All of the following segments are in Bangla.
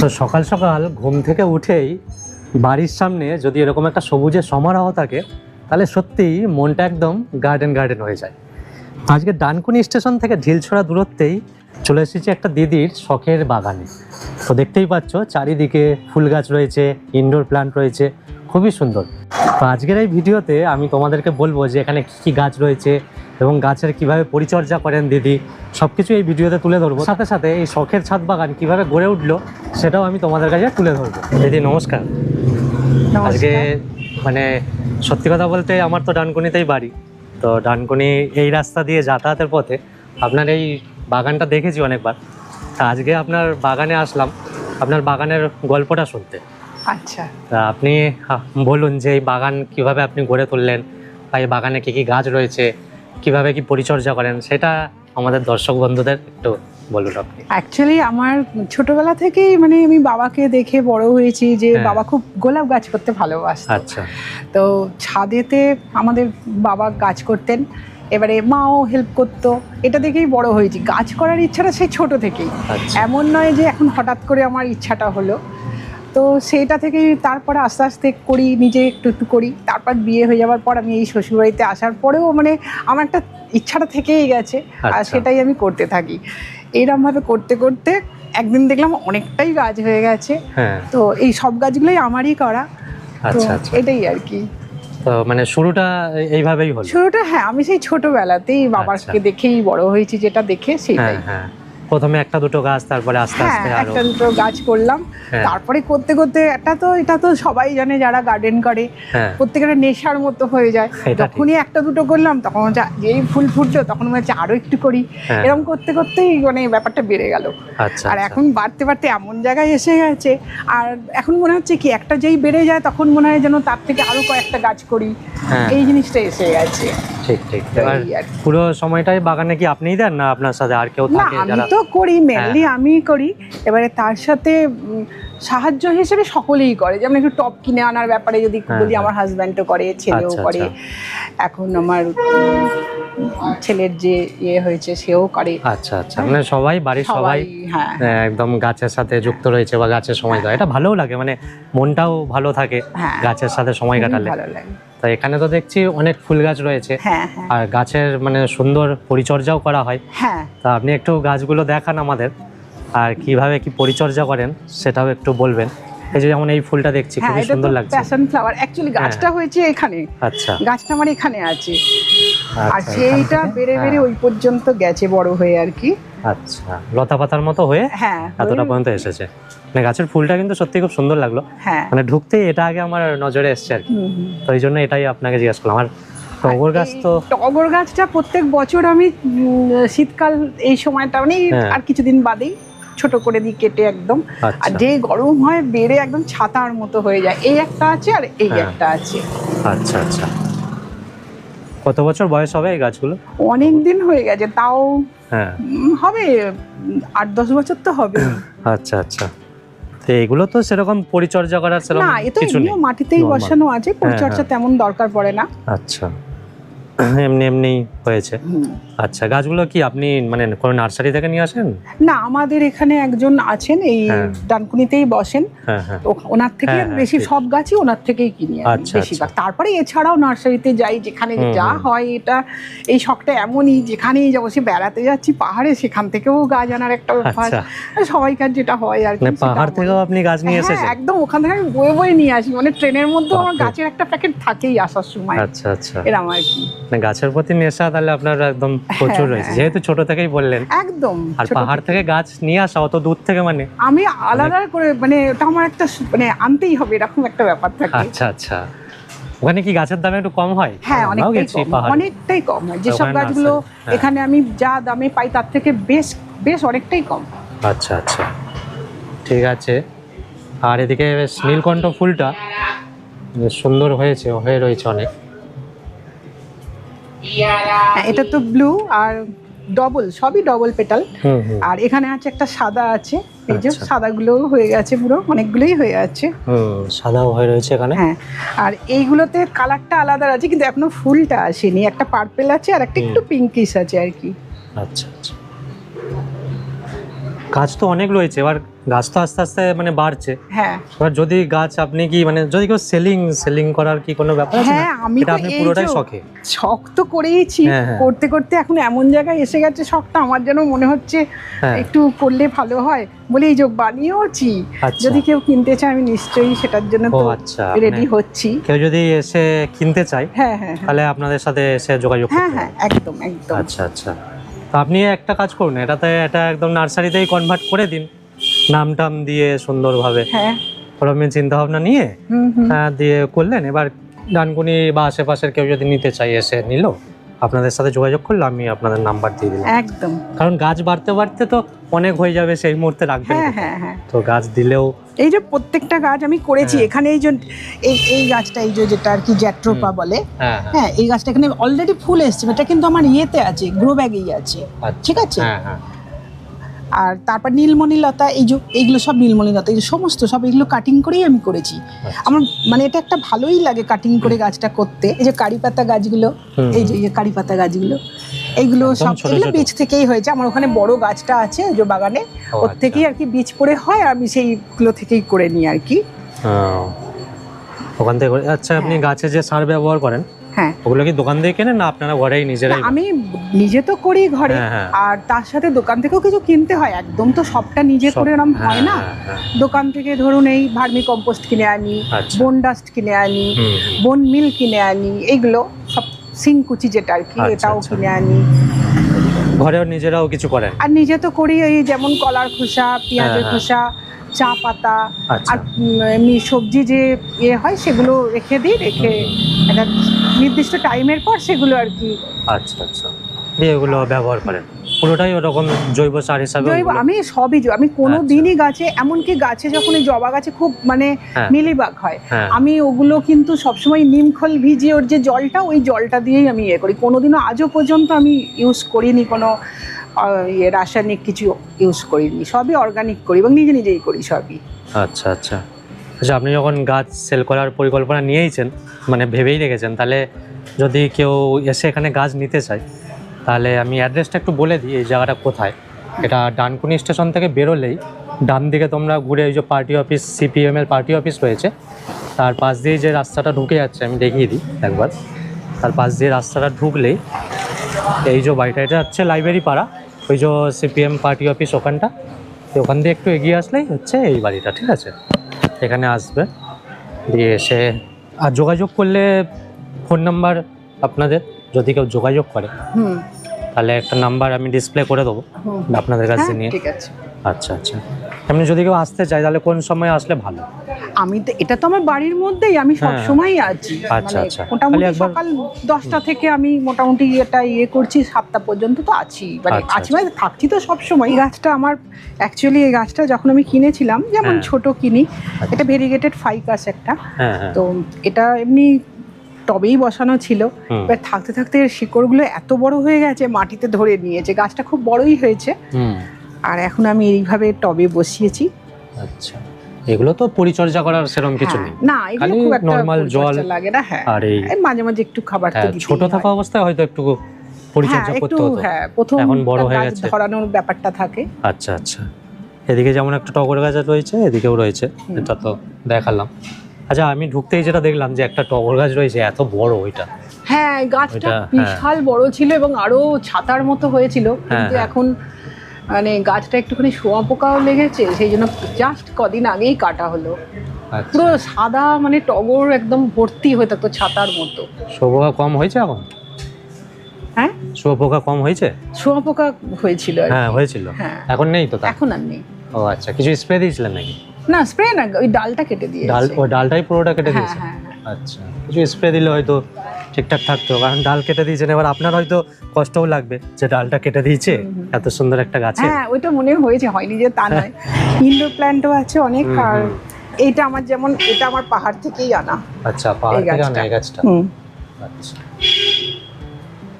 তো সকাল সকাল ঘুম থেকে উঠেই বাড়ির সামনে যদি এরকম একটা সবুজের সমারোহ থাকে তাহলে সত্যিই মনটা একদম গার্ডেন গার্ডেন হয়ে যায়। আজকে ডানকুনি স্টেশন থেকে ঢিলছড়া দূরত্বেই চলে এসেছি একটা দিদির শখের বাগানে। তো দেখতেই পাচ্ছ চারিদিকে ফুল গাছ রয়েছে, ইনডোর প্ল্যান্ট রয়েছে, খুবই সুন্দর। তো আজকের এই ভিডিওতে আমি তোমাদেরকে বলবো যে এখানে কী কী গাছ রয়েছে এবং গাছের কিভাবে পরিচর্যা করেন দিদি, সব কিছু এই ভিডিওতে তুলে ধরবো। সাথে সাথে এই শখের ছাদ বাগান কিভাবে গড়ে উঠলো সেটাও আমি তোমাদের কাছে তুলে ধরবো। দিদি নমস্কার। আজকে মানে সত্যি কথা বলতে আমার তো ডানকুনিতেই বাড়ি, তো ডানকুনি এই রাস্তা দিয়ে যাতায়াতের পথে আপনার এই বাগানটা দেখেছি অনেকবার। তা আজকে আপনার বাগানে আসলাম আপনার বাগানের গল্পটা শুনতে। আচ্ছা, তা আপনি বলুন যে এই বাগান কিভাবে আপনি গড়ে তুললেন, বা এই বাগানে কী কী গাছ রয়েছে, কিভাবে কি পরিচর্যা করেন, সেটা আমাদের দর্শক বন্ধুদের একটু বলুন আপনি। অ্যাকচুয়ালি আমার ছোটবেলা থেকেই মানে আমি বাবাকে দেখে বড় হয়েছি যে বাবা খুব গোলাপ গাছ করতে ভালোবাসতো। আচ্ছা, তো ছাদেতে আমাদের বাবা গাছ করতেন, এবারে মাও হেল্প করতো, এটা দেখেই বড় হয়েছি। গাছ করার ইচ্ছাটা সেই ছোট থেকেই, এমন নয় যে এখন হঠাৎ করে আমার ইচ্ছাটা হলো। তো সেইটা থেকেই তারপরে আস্তে আস্তে করি, নিজে একটু একটু করি। তারপর বিয়ে হয়ে যাওয়ার পর আমি এই শ্বশুরবাড়িতে আসার পরেও মানে আমার একটা ইচ্ছাটা থেকেই গেছে, আর সেটাই আমি করতে থাকি। এইরকমভাবে করতে করতে একদিন দেখলাম অনেকটাই গাছ হয়ে গেছে। তো এই সব গাছগুলোই আমারই করা। আচ্ছা, এটাই আর কি। তো মানে শুরুটা এইভাবেই হলো? শুরুটা হ্যাঁ, আমি সেই ছোটবেলাতেই বাবাকে দেখেই বড় হয়েছি, যেটা দেখে সেটাই। হ্যাঁ, প্রথমে একটা দুটো গাছ, তারপরে আস্তে আস্তে আরো একটা দুটো গাছ করলাম। তারপরে করতে করতে এটা তো সবাই জানে যারা গার্ডেন করে, প্রত্যেকের নেশার মতো হয়ে যায়। যখনই একটা দুটো করলাম তখন যেই ফুল ফুটলো তখন মনে হচ্ছে আরো একটু করি। এরকম করতে করতেই মানে ব্যাপারটা বেড়ে গেল। আর এখন বাড়তে বাড়তে এমন জায়গায় এসে গেছে, আর এখন মনে হচ্ছে কি একটা যেই বেড়ে যায় তখন মনে হয় যেন তার থেকে আরো কয়েকটা গাছ করি, এই জিনিসটা এসে গেছে। ঠিক ঠিক। এবার পুরো সময়টাই বাগানে কি আপনিই দেন না আপনার সাথে আর কেউ থাকে? আমি তো করি, মেনলি আমিই করি। এবারে তার সাথে সাহায্য হিসেবে সকলেই করে, যেমন একটু টব কিনে আনার ব্যাপারে যদি বলি আমার হাজব্যান্ডও করে, ছেলেও করে। এখন আমার ছেলের যে ইয়ে হয়েছে সেও করে। আচ্ছা আচ্ছা, মানে সবাই বাড়ির সবাই একদম গাছের সাথে যুক্ত রয়েছে বা গাছের সময় দেয়, এটা ভালোও লাগে, মানে মনটাও ভালো থাকে গাছের সাথে সময় কাটালে। তো এখানে তো দেখছি অনেক ফুল গাছ রয়েছে, আর গাছের মানে সুন্দর পরিচর্যাও করা হয়। তা আপনি একটু গাছগুলো দেখান আমাদের, আর কিভাবে কি পরিচর্যা করেন সেটাও একটু বলবেন। এই যে যেমন এই ফুলটা দেখছি খুব সুন্দর লাগছে, প্যাশন ফ্লাওয়ার। অ্যাকচুয়ালি গাছটা হয়েছে এখানে। আচ্ছা, গাছটা আমার এখানে আছে, আর সেইটা বেড়ে বেড়ে ওই পর্যন্ত গেছে বড় হয়ে আর কি। আচ্ছা, লতা পাতার মতো হয়ে এতটা পর্যন্ত এসেছে। মানে গাছের ফুলটা কিন্তু সত্যি খুব সুন্দর লাগলো, মানে ঢুকতেই এটা আগে আমার নজরে এসছে আর কি। তো এই জন্য এটাই আপনাকে জিজ্ঞাসা করলাম। আর টগর গাছ, তো টগর গাছটা প্রত্যেক বছর আমি শীতকাল এই সময়টা মানে আর কিছুদিন বাদেই ছোট করে দিই কেটে একদম। আর যে গরম হয় বেড়ে একদম ছাতার মতো হয়ে যায়। এই একটা আছে আর এই একটা আছে। আচ্ছা আচ্ছা, কত বছর বয়স হবে এই গাছগুলো? অনেক দিন হয়ে গেছে, তাও হবে 8-10 বছর তো হবে। আচ্ছা আচ্ছা, তো এগুলো তো সেরকম পরিচর্যা করার সেরকম কিছু নেই, মাটিতেই বসানো আছে, পরিচর্যা তেমন দরকার পড়ে না। আচ্ছা, এমনি এমনি হয়েছে। আচ্ছা, গাছগুলো কি আপনি মানে কোনো নার্সারি থেকে নিয়ে আসেন? না, আমাদের এখানে একজন আছেন, এই ডানকুনিতেই বসেন, ওনার থেকে বেশি সব গাছই ওনার থেকেই কিনি বেশিরভাগ। তারপরে এছাড়াও নার্সারিতে যাই, যেখানে যা হয়। এটা এই শখটা এমনই, যেখানেই যাবো, সে বেড়াতে যাচ্ছি পাহাড়ে, সেখান থেকেও গাছ আনার একটা অভ্যাস সবাইকার যেটা হয় আর কি। পাহাড় থেকেও আপনি গাছ নিয়ে এসেছেন? একদম, ওখান থেকে আমি বয়ে বয়ে নিয়ে আসি, মানে ট্রেনের মধ্যে আমার গাছের একটা প্যাকেট থাকেই আসার সময়। আচ্ছা আচ্ছা, এরকম আর কি। গাছের প্রতি নেশা তাহলে আপনার একদম প্রচুর রয়েছে, যেহেতু ছোট থেকেই বললেন। একদম, আর পাহাড় থেকে গাছ নিয়ে আসা অত দূর থেকে, মানে আমি আলাদা করে মানে ওটা আমার একটা মানে আনতেই হবে এরকম একটা ব্যাপার থাকে। আচ্ছা আচ্ছা, ওখানে কি গাছের দাম একটু কম হয়? হ্যাঁ, অনেকটাই কম হয়। যেসব গাছগুলো এখানে আমি যা দামে পাই তার থেকে বেশ অনেকটাই কম। আচ্ছা আচ্ছা, ঠিক আছে। আর এদিকে নীলকণ্ঠ ফুলটা সুন্দর হয়ে রয়েছে অনেক। এটা তো ব্লু আর সবই ডবল পেটাল। আর এখানে আছে একটা সাদা আছে, এই যে সাদাগুলো হয়ে গেছে, পুরো অনেকগুলোই হয়ে আছে। সাদাও হয়ে রয়েছে এখানে। হ্যাঁ, আর এইগুলোতে কালারটা আলাদা আছে, কিন্তু এখনো ফুলটা আসেনি। একটা পার্পেল আছে আর একটা একটু পিঙ্কিশ আছে আর কি। আচ্ছা আচ্ছা, গাছ তো অনেক রয়েছে। এবার গাছ তো আস্তে আস্তে মানে বাড়ছে, হ্যাঁ এবার যদি গাছ আপনি কি মানে যদি কেউ সেলিং করার কি কোনো ব্যাপার আছে? হ্যাঁ, আমি এটা তো আপনি এই পুরোটাই যে শখে? শখ তো করেইছি, হ্যাঁ, হ্যাঁ। করতে করতে এখন এমন জায়গায় এসে গেছে শখটা, আমার যেন মনে হচ্ছে হ্যাঁ। একটু করলে ভালো হয় বলে এই যে বানিয়েওছি। আচ্ছা। যদি কেউ কিনতে চায় আমি নিশ্চয়ই সেটার জন্য ও তো আচ্ছা, রেডি মানে হচ্ছি। কেউ যদি এসে কিনতে চায় হ্যাঁ হ্যাঁ হ্যাঁ তাহলে আপনাদের সাথে এসে যোগাযোগ হ্যাঁ করতে হ্যাঁ হবে। একদম একদম। আচ্ছা আচ্ছা, তো আপনি একটা কাজ করুন, এটা একদম নার্সারিতেই কনভার্ট করে দিন, নাম টাম দিয়ে সুন্দরভাবে, হ্যাঁ প্রথমে চিন্তা ভাবনা নিয়ে হুম হুম দিয়ে করলেন। এবার ডানকুনি বা আশেপাশের কেউ যদি নিতে চাই এসে নিল, আপনাদের সাথে যোগাযোগ করলে আমি আপনাদের নাম্বার দিয়ে দিলাম। একদম। কারণ গাছ বাড়তে বাড়তে তো অনেক হয়ে যাবে, সেই মুহূর্তে রাখবেন হ্যাঁ কোথায়? হ্যাঁ হ্যাঁ, তো গাছ দিলেও এই যে প্রত্যেকটা গাছ আমি করেছি হ্যাঁ। এখানে, এই যে এই গাছটা, এই যে যেটা আর কি জ্যাট্রোপা বলে, হ্যাঁ হ্যাঁ হ্যাঁ এই গাছটা এখানে অলরেডি ফুল এসছে, এটা কিন্তু আমার ইয়েতে আছে, গ্রো ব্যাগেই আছে, আচ্ছা, ঠিক আছে। হ্যাঁ হ্যাঁ আর তারপর নীলমণি লতা, এই যে এইগুলো সব নীলমণি লতা, এই যে সমস্ত সব এগুলো কাটিং করেই আমি করেছি। আচ্ছা। আমার মানে এটা একটা ভালোই লাগে কাটিং করে গাছটা করতে। এই যে কারি পাতা গাছগুলো, হুম। এই যে কারি পাতা গাছগুলো, এইগুলো একদম সব ছোট এগুলো ছোট। বীজ থেকেই হয়েছে। আমার ওখানে বড় গাছটা আছে ওই যে বাগানে, ও, ওর আচ্ছা। থেকেই আর কি বীজ পড়ে হয়, আর আমি সেইগুলো থেকেই করে নিই আর কি। ওখান থেকে আচ্ছা, আপনি গাছে যে সার ব্যবহার করেন হ্যাঁ, ওগুলো কি দোকান থেকে কেনেন না আপনারা ঘরেই নিজেরাই? আমি নিজে তো করি ঘরে, হ্যাঁ, হ্যাঁ। আর তার সাথে দোকান থেকেও কিছু কিনতে হয়, একদম তো সবটা নিজে করে এরকম হয় না। হ্যাঁ, হ্যাঁ, দোকান থেকে ধরুন এই ভার্মি কম্পোস্ট কিনে আনি, আচ্ছা। বোন ডাস্ট কিনে আনি, হুম, বোন মিল কিনে আনি, এইগুলো সব সিংকুচি যেটা আর কি, আচ্ছা, এটাও আচ্ছা। কিনে আনি। ঘরেও নিজেরাও কিছু করেন? আর নিজে তো করি, এই যেমন কলার খোসা, পেঁয়াজের হ্যাঁ। খোসা, চা পাতা, আচ্ছা। আর এমনি সবজি যে হয় সেগুলো রেখে দিই, রেখে একটা নির্দিষ্ট টাইমের পর সেগুলো আর কি। আচ্ছা আচ্ছা, দিয়ে এগুলো ব্যবহার করেন পুরোটাই ওরকম জৈব সার হিসাবে? জৈব, ওগুলো? আমি সবই আমি কোনো আচ্ছা। দিনই গাছে, এমনকি গাছে যখন এই জবা গাছে খুব মানে হ্যাঁ। মিলিবাগ হয়, হ্যাঁ। আমি ওগুলো কিন্তু সবসময় নিমখোল ভিজিয়ে ওর যে জলটা, ওই জলটা দিয়েই আমি ইয়ে করি। কোনোদিনও আজও পর্যন্ত আমি ইউজ করিনি কোনো রাসায়নিক কিছু ইউজ করিনি, সবই অর্গানিক করি এবং নিজে নিজেই করি সবই। আচ্ছা আচ্ছা আচ্ছা, আপনি যখন গাছ সেল করার পরিকল্পনা নিয়েইছেন, মানে ভেবেই রেখেছেন, তাহলে যদি কেউ এসে এখানে গাছ নিতে চায় তাহলে আমি অ্যাড্রেসটা একটু বলে দিই, এই জায়গাটা কোথায়। এটা ডানকুনি স্টেশন থেকে বেরোলেই ডান দিকে তোমরা ঘুরে ওই যে পার্টি অফিস, সিপিএমের পার্টি অফিস রয়েছে, তার পাশ দিয়ে যে রাস্তাটা ঢুকে যাচ্ছে আমি দেখিয়ে দিই একবার। তার পাশ দিয়ে রাস্তাটা ঢুকলেই এই যে বাড়িটা, এটা হচ্ছে লাইব্রেরি পাড়া, ওই যে সিপিএম পার্টি অফিস ওখানটা, তো ওখান দিয়ে একটু এগিয়ে আসলেই হচ্ছে এই বাড়িটা, ঠিক আছে। এখানে আসবে, দিয়ে এসে আর যোগাযোগ করলে ফোন নাম্বার আপনাদের, যদি কেউ যোগাযোগ করে হুম তাহলে একটা নাম্বার আমি ডিসপ্লে করে দেবো হুম, আপনাদের কাছে হ্যাঁ, নিয়ে। ঠিক আছে। আচ্ছা আচ্ছা, এমনি যদি কেউ আসতে চায় তাহলে কোন সময় আসলে ভালো? আমি তো, এটা তো আমার বাড়ির মধ্যেই, আমি সব হ্যাঁ। সময় আছি। আচ্ছা, মানে আচ্ছা। মোটামুটি খালি একবার- সকাল 10টা থেকে আমি মোটামুটি এটা ইয়ে করছি, 7টা পর্যন্ত তো আছি, মানে আচ্ছা, আছি মানে থাকছি তো সব সময়। এই গাছটা আমার অ্যাকচুয়ালি, এই গাছটা যখন আমি কিনেছিলাম, যেমন হ্যাঁ। ছোট কিনি, এটা ভেরিগেটেড ফাইকাস একটা, হ্যাঁ হ্যাঁ তো এটা এমনি টবেই বসানো ছিল। হুম। এবার থাকতে থাকতে এর শিকড়গুলো এত বড় হয়ে গেছে, মাটিতে ধরে নিয়েছে, গাছটা খুব বড়ই হয়েছে। হুম। আর এখন আমি এইভাবে টবে বসিয়েছি। আচ্ছা, এগুলো তো পরিচর্যা করার সেরকম কিছু হ্যাঁ, নেই, না এগুলো খালি খুব একটা নর্মাল পরিচর্যা জল লাগে না। হ্যাঁ, আর এই এই মাঝে মাঝে একটু খাবার তো হ্যাঁ, দিতেই ছোট থাকা হয়। অবস্থায় হয়তো একটু পরিচর্যা হ্যাঁ, করতে একটু, হতো, হ্যাঁ, প্রথম এখন বড় হয়ে গাছ গেছে। ধরানোর ব্যাপারটা থাকে। আচ্ছা আচ্ছা, এদিকে যেমন একটা টগর গাছ রয়েছে, এদিকেও রয়েছে, এটা তো দেখালাম। আচ্ছা, আমি ঢুকতেই যেটা দেখলাম যে একটা টগর গাছ রয়েছে, এত বড় ওইটা। হ্যাঁ, গাছটা ওইটা, হ্যাঁ। বিশাল বড় ছিল এবং আরো ছাতার মতো হয়েছিল, কিন্তু হ্যাঁ। এখন মানে গাছটা একটুখানি শোয়া পোকাও লেগেছে, সেই জন্য জাস্ট কদিন আগেই কাটা হলো। আচ্ছা, পুরো সাদা মানে টগর একদম ভর্তি হয়ে থাকতো ছাতার মতো। শুয়োপোকা কম হয়েছে এখন? হ্যাঁ, শুয়োপোকা কম হয়েছে? শোয়া পোকা হয়েছিল আর কি। হ্যাঁ, হয়েছিল। হ্যাঁ। এখন নেই তো তা? এখন আর নেই। ও আচ্ছা, কিছু স্প্রে দিয়েছিলেন নাকি? না, স্প্রে না, ওই ডালটা কেটে দিয়েছে। ওই ডালটাই পুরোটা কেটে হ্যাঁ, দিয়েছে? হ্যাঁ, হ্যাঁ। আচ্ছা, কিছু স্প্রে দিলে হয়তো ঠিকঠাক থাকতো, কারণ ডাল কেটে দিয়েছেন। এবার আপনার হয়তো কষ্টও লাগবে যে ডালটা কেটে দিয়েছে এত সুন্দর একটা গাছে। হ্যাঁ, ওইটা মনে হয়েছে, হয়নি যে তা নয়। ইনডোর প্ল্যান্টও আছে অনেক। হুম, আর হুম। এইটা আমার, যেমন এটা আমার পাহাড় থেকেই আনা। আচ্ছা, পাহাড় এই থেকে গাছটা। আনা এই গাছটা? হুম, আচ্ছা,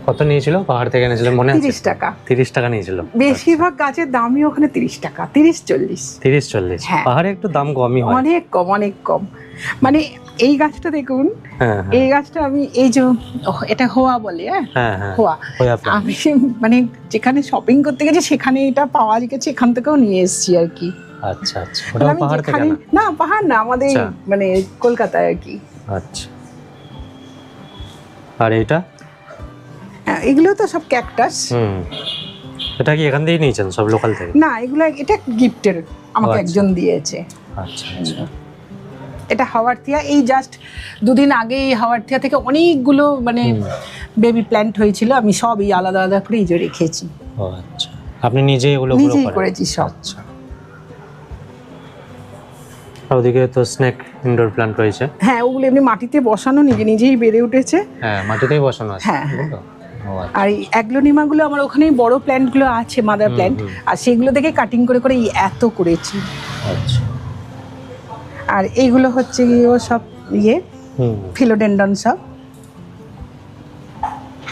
কত নিয়েছিল পাহাড় থেকে এনেছিলেন মনে আছে? 30 টাকা। 30 টাকা নিয়েছিল? বেশিরভাগ গাছের দামই ওখানে 30 টাকা, 30-40। 30-40? হ্যাঁ। পাহাড়ে একটু দাম কমই হয়। অনেক কম, অনেক কম। মানে এই গাছটা দেখুন, হ্যাঁ হ্যাঁ এই গাছটা আমি, এই যে এটা হোয়া বলে, হ্যাঁ হ্যাঁ হ্যাঁ, হোয়া, হয়ে আপনার। আমি মানে যেখানে শপিং করতে গেছি সেখানে এটা পাওয়া গেছে, এখান থেকেও নিয়ে এসেছি আর কি। আচ্ছা আচ্ছা, ওটাও আমি পাহাড় থেকে যেখানে- না? না পাহাড় না, আমাদের আচ্ছা। মানে কলকাতায় আর কি। আচ্ছা, আর এটা? হ্যাঁ, এগুলো তো সব ক্যাকটাস। এটা কি এখান থেকেই নিয়েছেন সব লোকাল থেকে? না, এগুলো এটা গিফটের, আমাকে আচ্ছা। একজন দিয়েছে। আচ্ছা আচ্ছা, এটা হাওয়ারথিয়া, এই জাস্ট দুদিন আগে এই হাওয়ারথিয়া থেকে অনেকগুলো মানে বেবি প্ল্যান্ট হয়েছিল, আমি সব এই আলাদা আলাদা করে এই যে রেখেছি। ও আচ্ছা, আপনি নিজেই এগুলো নিজেই করেন? করেছি সব। আচ্ছা, আর ওদিকে তো স্নেক ইনডোর প্ল্যান্ট রয়েছে। হ্যাঁ, ওগুলো এমনি মাটিতে বসানো, নিজে নিজেই বেড়ে উঠেছে। হ্যাঁ, মাটিতেই বসানো আছে। হ্যাঁ, এগুলো? ও আচ্ছা। আর এই অ্যাগ্লোনিমাগুলো আমার ওখানেই বড় প্ল্যান্টগুলো আছে, মাদার প্ল্যান্ট, আর সেগুলো থেকে কাটিং করে করে এই এত করেছি। আচ্ছা, আর এইগুলো হচ্ছে ও সব ইয়ে ফিলোডেন্ডন সব।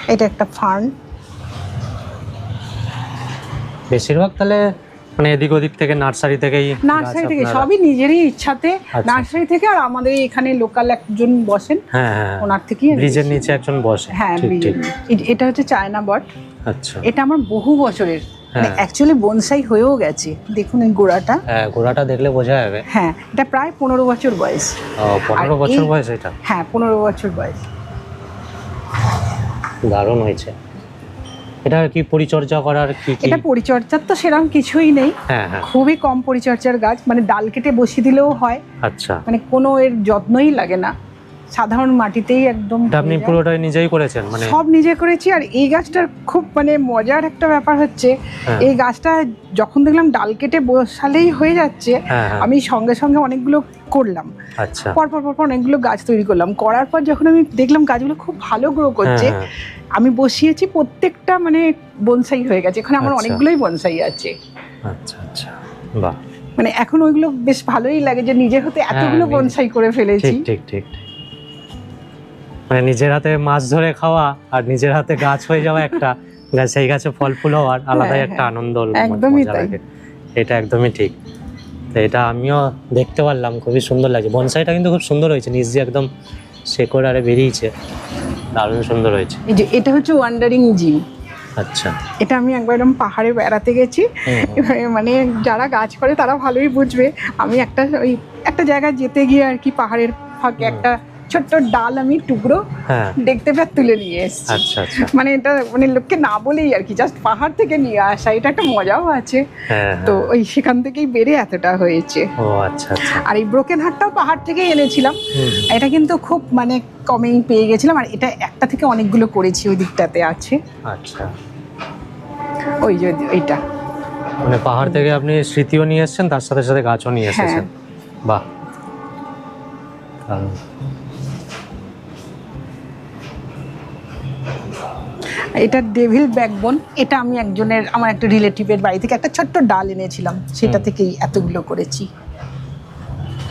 এটা একটা ফার্ন। বেশিরভাগ তাহলে মানে এদিক ওদিক থেকে নার্সারি থেকেই? নার্সারি থেকে সবই নিজেরই ইচ্ছাতে, নার্সারি থেকে। আর আমাদের এখানে লোকাল একজন বসেন, হ্যাঁ হ্যাঁ, ওনার থেকেই আমি ব্রিজের বেশি। নিচে একজন বসে। হ্যাঁ, ঠিক ঠিক। এটা হচ্ছে চায়না বট। আচ্ছা, এটা আমার বহু বছরের, মানে হ্যাঁ। অ্যাকচুয়ালি বনসাই হয়েও গেছে। দেখুন এই গোড়াটা। হ্যাঁ, গোড়াটা দেখলে বোঝা যাবে। হ্যাঁ, এটা প্রায় 15 বছর বয়স। ও, 15 আর বছর এই- বয়স এটা? হ্যাঁ, 15 বছর বয়স। দারুণ হয়েছে। এটা কি পরিচর্যা করার কি কি? এটা পরিচর্যার তো সেরকম কিছুই নেই, হ্যাঁ হ্যাঁ, খুবই কম পরিচর্যার গাছ, মানে ডাল কেটে বসিয়ে দিলেও হয়, আচ্ছা। মানে কোনো এর যত্নই লাগে না, সাধারণ মাটিতেই একদম এটা আপনি হয়ে যায়। পুরোটাই নিজেই করেছেন মানে? সব নিজে করেছি। আর এই গাছটার খুব মানে মজার একটা ব্যাপার হচ্ছে, হ্যাঁ। এই গাছটা যখন দেখলাম ডাল কেটে বসালেই হয়ে যাচ্ছে, হ্যাঁ হ্যাঁ, আমি সঙ্গে সঙ্গে অনেকগুলো করলাম, আচ্ছা। পরপর পরপর অনেকগুলো গাছ তৈরি করলাম। করার পর যখন আমি দেখলাম গাছগুলো খুব ভালো গ্রো করছে, হ্যাঁ, আমি বসিয়েছি, প্রত্যেকটা মানে বনসাই হয়ে গেছে। এখানে আমার আচ্ছা। অনেকগুলোই বনসাই আছে। আচ্ছা আচ্ছা, বাহ, মানে এখন ওইগুলো বেশ ভালোই লাগে যে নিজে হতে এতগুলো নিজে- বনসাই করে ফেলেছি। ঠিক ঠিক ঠিক ঠিক। মানে নিজের হাতে মাছ ধরে খাওয়া আর নিজের হাতে গাছ হয়ে যাওয়া একটা গাছ, সেই গাছে ফল ফুল হওয়ার আলাদাই হ্যাঁ, একটা আনন্দ, একদমই মজা তাই। লাগে। এটা একদমই ঠিক। তো এটা আমিও দেখতে পারলাম, খুবই সুন্দর লাগছে। বনসাইটা কিন্তু খুব সুন্দর হয়েছে, নিচ দিয়ে একদম শেকড় আরে বেরিয়েছে, দারুণ সুন্দর হয়েছে। এই যে এটা হচ্ছে ওয়ান্ডারিং জিম। আচ্ছা, এটা আমি একবার এরকম পাহাড়ে বেড়াতে গেছি, এবারে মানে যারা গাছ করে তারা ভালোই বুঝবে। আমি একটা জায়গায় যেতে গিয়ে আর কি পাহাড়ের ফাঁকে একটা ছোট্ট ডাল আমি টুকরো হ্যাঁ, দেখতে পেয়ে তুলে নিয়ে এসেছি। আচ্ছা আচ্ছা, মানে এটা মানে লোককে না বলেই আর কি, জাস্ট পাহাড় থেকে নিয়ে আসা, এটা একটা মজাও আছে। হ্যাঁ তো হ্যাঁ। ওই সেখান থেকেই বেড়ে এতটা হয়েছে। ও আচ্ছা আচ্ছা, আর এই ব্রোকেন হার্টটাও পাহাড় থেকেই এনেছিলাম। হুম, এটা কিন্তু খুব মানে কমেই পেয়ে গেছিলাম। আর এটা একটা থেকে অনেকগুলো করেছি, ওই দিকটাতে আছে আচ্ছা। ওই যে এইটা। মানে পাহাড় থেকে আপনি স্মৃতিও নিয়ে এসেছেন, তার সাথে সাথে গাছও নিয়ে হ্যাঁ। এসেছেন। বাহ, দারুণ। এটা ডেভিল ব্যাকবোন। এটা আমি আমার একটা রিলেটিভের বাড়ি থেকে একটা ছোট্ট ডাল এনেছিলাম, সেটা থেকেই এতগুলো করেছি।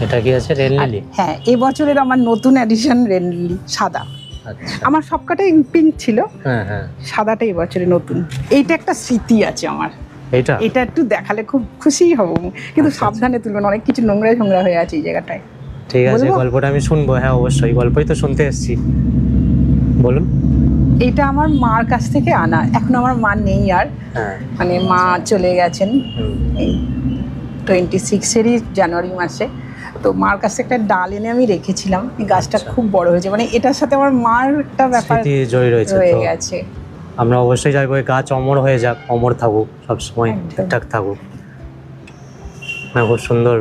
এটা কি আছে, রেল লিলি? হ্যাঁ, এই বছরের আমার নতুন এডিশন রেড লিলি, সাদা। আচ্ছা, আমার সবকটাই পিঙ্ক ছিল, হ্যাঁ হ্যাঁ। সাদাটা এই বছরে নতুন। এইটা একটা স্মৃতি আছে আমার, এইটা এটা একটু দেখালে খুব খুশিই হব, কিন্তু আচ্ছা, সাবধানে তুলবেন, অনেক কিছু নোংরা ঝোংরা হয়ে আছে এই জায়গাটায়। ঠিক আছে, বলবো? গল্পটা আমি শুনবো। হ্যাঁ অবশ্যই, গল্পই তো শুনতে এসেছি, বলুন। এইটা আমার মার কাছ থেকে আনা, এখন আমার মা নেই আর, হ্যাঁ, মানে মা চলে গেছেন হুম, এই 26-এরই জানুয়ারি মাসে। তো মার কাছে একটা ডাল এনে আমি রেখেছিলাম, এই গাছটা আচ্ছা। খুব বড় হয়েছে, মানে এটার সাথে আমার মার একটা ব্যাপার স্মৃতি জড়িয়ে রয়েছে রয়ে তো। গেছে। আমরা অবশ্যই চাইবো এই গাছ অমর হয়ে যাক, অমর থাকুক, সবসময় একদম। ঠিকঠাক থাকুক। না, খুব সুন্দর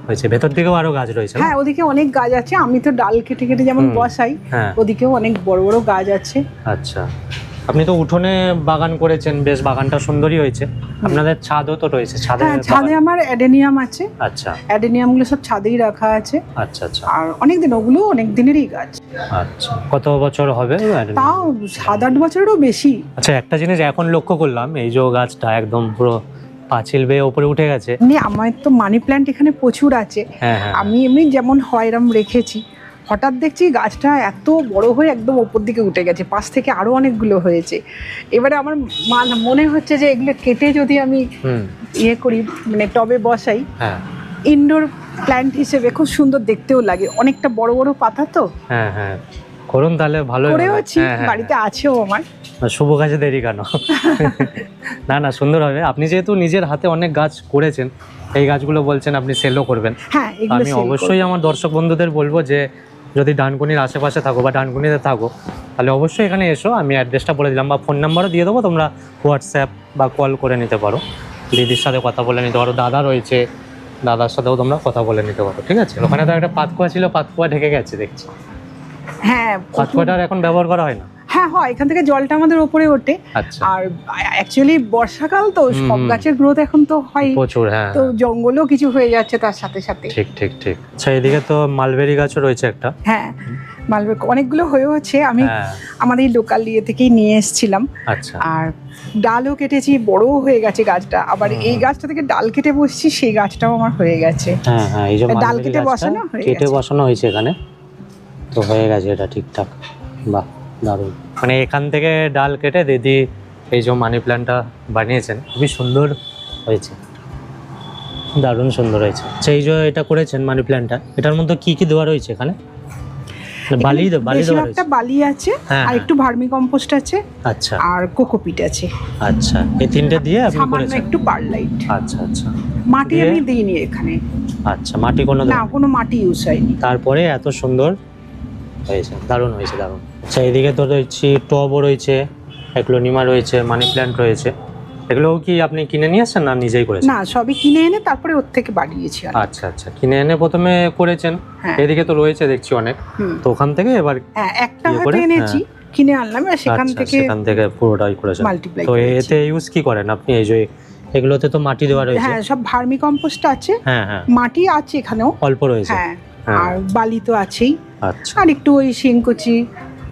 হয়েছে। ভেতর দিকেও আরো গাছ রয়েছে না? হ্যাঁ, ওদিকে অনেক গাছ আছে, আমি তো ডাল কেটে কেটে যেমন হুম, বসাই, হ্যাঁ, ওদিকেও অনেক বড় বড় গাছ আছে। আচ্ছা। আপনি তো উঠোনে বাগান করেছেন, বেশ বাগানটা সুন্দরই হয়েছে। আপনাদের ছাদও তো রয়েছে, ছাদে হ্যাঁ, ছাদে বাগান? আমার অ্যাডেনিয়াম আছে, আচ্ছা অ্যাডেনিয়ামগুলো সব ছাদেই রাখা আছে। আচ্ছা আচ্ছা আর ওগুলো অনেক দিনেরই গাছ, আচ্ছা। কত বছর হবে? তাও 7-8 বছরেরও বেশি। আচ্ছা, একটা জিনিস এখন লক্ষ্য করলাম, এই যে গাছটা একদম পুরো পাঁচিল বেয়ে উপরে উঠে গেছে। আমার তো মানি প্ল্যান্ট এখানে প্রচুর আছে, হ্যাঁ হ্যাঁ, আমি এমনি যেমন হয় এরম রেখেছি, হঠাৎ দেখছি গাছটা এত বড় হয়ে একদম ওপর দিকে উঠে গেছে, পাশ থেকে আরো অনেকগুলো হয়েছে। এবারে আমার মনে হচ্ছে যে এগুলো কেটে যদি আমি হুম, ইয়ে করি, মানে টবে বসাই, হ্যাঁ ইনডোর প্ল্যান্ট হিসেবে খুব সুন্দর দেখতেও লাগে, অনেকটা বড় বড় পাতা তো। হ্যাঁ হ্যাঁ, করুন তাহলে ভালো করেওছি, বাড়িতে আছেও আমার। শুভ কাজে দেরি কেন? না না, সুন্দর হবে। আপনি যেহেতু নিজের হাতে অনেক গাছ করেছেন, এই গাছগুলো বলছেন আপনি সেলও করবেন, হ্যাঁ এগুলো আমি অবশ্যই আমার দর্শক বন্ধুদের বলবো যে যদি ডানকুনির আশেপাশে থাকো বা ডানকুনিতে থাকো, তাহলে অবশ্যই এখানে এসো। আমি অ্যাড্রেসটা বলে দিলাম বা ফোন নাম্বারও দিয়ে দেবো, তোমরা হোয়াটসঅ্যাপ বা কল করে নিতে পারো, দিদির সাথে কথা বলে নিতে পারো, দাদা রয়েছে, দাদার সাথেও তোমরা কথা বলে নিতে পারো, ঠিক আছে? ওখানে তো একটা পাতকুয়া ছিল, পাতকুয়া ঢেকে গেছে দেখছি। হ্যাঁ, পাতকুয়াটার এখন ব্যবহার করা হয় না। হ্যাঁ হয়, এখান থেকে জলটা আমাদের উপরে ওঠে। আচ্ছা, আর অ্যাকচুয়ালি বর্ষাকাল তো সব গাছের গ্রোথ এখন তো হয় প্রচুর, হ্যাঁ, তো জঙ্গলও কিছু হয়ে যাচ্ছে তার সাথে সাথে। ঠিক ঠিক ঠিক। আচ্ছা, এদিকে তো মালবেরি গাছও রয়েছে একটা। হ্যাঁ, মালবেরি অনেকগুলো হয়ে হচ্ছে, আমি আমাদের লোকাল ইয়ে থেকেই নিয়ে এসেছিলাম। আচ্ছা, আর ডালও কেটেছি, বড়ও হয়ে গেছে গাছটা। আবার এই গাছটা থেকে ডাল কেটে বসছি, সেই গাছটাও আমার হয়ে গেছে। হ্যাঁ হ্যাঁ, এই যে ডাল কেটে বসানো কেটে বসানো হয়েছে এখানে, তো হয়ে গেছে এটা ঠিকঠাক। বাহ, দারুণ। মানে এখান থেকে ডাল কেটে দিদি এই যে মানি প্ল্যান্টটা বানিয়েছেন, খুবই সুন্দর হয়েছে, দারুণ সুন্দর হয়েছে। সেই যে এটা করেছেন মানি প্ল্যান্টটা, এটার মধ্যে কি কি দেওয়া রয়েছে এখানে? বালি দেওয়া একটা বালি আছে, আর একটু ভার্মি কম্পোস্ট আছে, আচ্ছা, আর কোকোপিট আছে। আচ্ছা, এই তিনটে দিয়ে আপনি করেছেন? একটু পারলাইট। আচ্ছা আচ্ছা, মাটি আমি দিইনি এখানে। আচ্ছা, মাটি কোনো না, কোনো মাটি ইউজ হয়নি। তারপরে এত সুন্দর হয়েছে, দারুণ হয়েছে, দারুণ। আচ্ছা, এদিকে তো রয়েছে টবও রয়েছে, এগ্লোনিমা রয়েছে, মানি প্ল্যান্ট রয়েছে। এগুলো কি আপনি কিনে নিয়ে আসছেন না নিজেই করেছেন? না, সবই কিনে এনে তারপরে ওর থেকে বাড়িয়েছি। আচ্ছা আচ্ছা, কিনে এনে প্রথমে করেছেন। এদিকে তো রয়েছে দেখছি অনেক, তো ওখান থেকে এবার একটা হয়তো এনেছি, কিনে আনলাম, আর সেখান থেকে পুরোটাই করেছেন। মাল্টিপ্লাই। তো এতে ইউজ কি করেন আপনি? এই যে এগুলোতে তো মাটি দেওয়া রয়েছে। হ্যাঁ, সব ভার্মি কম্পোস্ট আছে। হ্যাঁ হ্যাঁ, মাটি আছে এখানেও অল্প রয়েছে। হ্যাঁ, আর বালি তো আছেই। আচ্ছা, আর একটু ওই শিংকুচি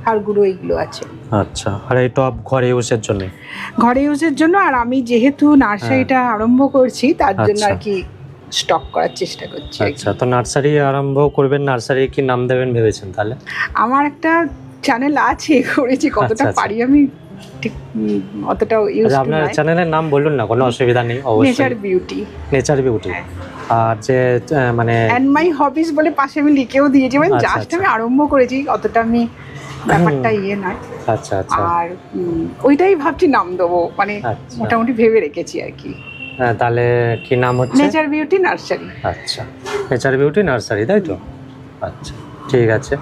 আর গুঁড়ো এগুলো আছে। আচ্ছা, আর এই টব ঘরে ইউজের জন্য? ঘরে ইউজের জন্য। আর আমি যেহেতু নার্সারিটা আরম্ভ করছি, তার জন্য আর কি স্টক করার চেষ্টা করছি। আচ্ছা, তো নার্সারি আরম্ভ করবেন, নার্সারি কি নাম দেবেন ভেবেছেন তাহলে? আমার একটা চ্যানেল আছে, করেছি, কতটা পারি আমি ঠিক অতটাও ইউজ করি। আপনার চ্যানেলের নাম বলুন না, কোনো অসুবিধা নেই। অবশ্যই নেচার বিউটি। Nature beauty. আর যে মানে এন্ড মাই হবিস বলে পাশে আমি লিখেও দিয়েছি, মানে জাস্ট আমি আরম্ভ করেছি, অতটা আমি ব্যাপারটা ইয়ে নয়। আচ্ছা আচ্ছা, আর ওইটাই ভাবছি নাম দেবো, মানে মোটামুটি ভেবে রেখেছি আর কি। তাহলে কি নাম হচ্ছে? Nature beauty nursery. আচ্ছা, নেচার বিউটি নার্সারি, তাই তো? আচ্ছা, ঠিক আছে।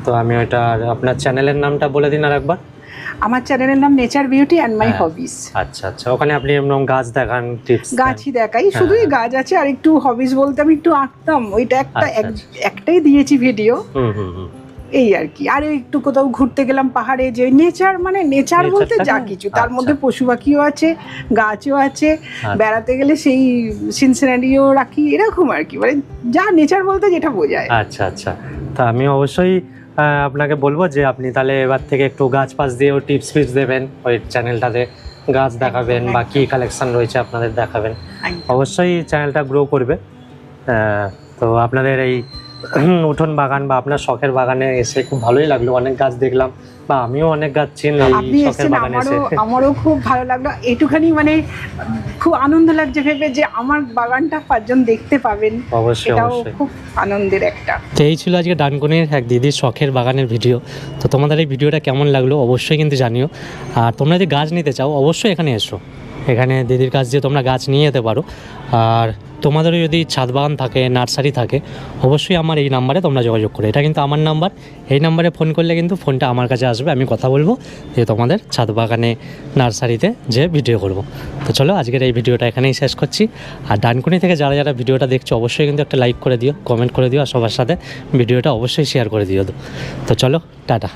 তো আমি ওইটা, আপনার চ্যানেলের নামটা বলে দিন আর একবার। আমার চ্যানেলের নাম নেচার বিউটি অ্যান্ড মাই হবিস। আচ্ছা আচ্ছা, ওখানে আপনি এমন গাছ দেখান, টিপস গাছই দেখাই, শুধুই গাছ আছে। আর একটু হবিস বলতে আমি একটু আঁকতাম, ওইটা একটাই দিয়েছি ভিডিও, এই আর কি। আর একটু কোথাও ঘুরতে গেলাম পাহাড়ে, যে নেচার, মানে নেচার বলতে যা কিছু, তার মধ্যে পশু পাখিও আছে, গাছও আছে, বেড়াতে গেলে সেই সিনসিনারিও রাখি, এরকম আর কি, মানে যা নেচার বলতে যেটা বোঝায়। আচ্ছা আচ্ছা, তা আমি অবশ্যই আপনাকে বলবো যে আপনি তাহলে এবার থেকে একটু গাছ পাশ দিয়েও টিপস ফিপস দেবেন, ওই চ্যানেলটাতে গাছ দেখাবেন বা কী কালেকশন রয়েছে আপনাদের দেখাবেন, অবশ্যই চ্যানেলটা গ্রো করবে। তো আপনাদের এই উঠোন বাগান বা আপনার শখের বাগানে এসে খুব ভালোই লাগলো, অনেক গাছ দেখলাম, বা আমিও অনেক গাছ চিনলাম এই শখের বাগানে এসে। আমারও খুব ভালো লাগলো, একটুখানি মানে খুব আনন্দ লাগছে ভেবে যে আমার বাগানটা পাঁচজন দেখতে পাবেন। অবশ্যই অবশ্যই, খুব আনন্দের একটা। তো এই ছিল আজকে ডানকুনির এক দিদির শখের বাগানের ভিডিও। তো তোমাদের এই ভিডিওটা কেমন লাগলো অবশ্যই কিন্তু জানিও। আর তোমরা যদি গাছ নিতে চাও অবশ্যই এখানে এসো, এখানে দিদির কাছ দিয়ে তোমরা গাছ নিয়ে যেতে পারো। আর তোমাদেরও যদি ছাদ বাগান থাকে, নার্সারি থাকে, অবশ্যই আমার এই নাম্বারে তোমরা যোগাযোগ করো। এটা কিন্তু আমার নাম্বার, এই নাম্বারে ফোন করলে কিন্তু ফোনটা আমার কাছে আসবে, আমি কথা বলবো যে তোমাদের ছাদ বাগানে, নার্সারিতে যে ভিডিও করব। তো চলো আজকের এই ভিডিওটা এখানেই শেষ করছি। আর ডানকুনি থেকে যারা যারা ভিডিওটা দেখছো অবশ্যই কিন্তু একটা লাইক করে দিও, কমেন্ট করে দিও, আর সবার সাথে ভিডিওটা অবশ্যই শেয়ার করে দিও। তো চলো, টাটা।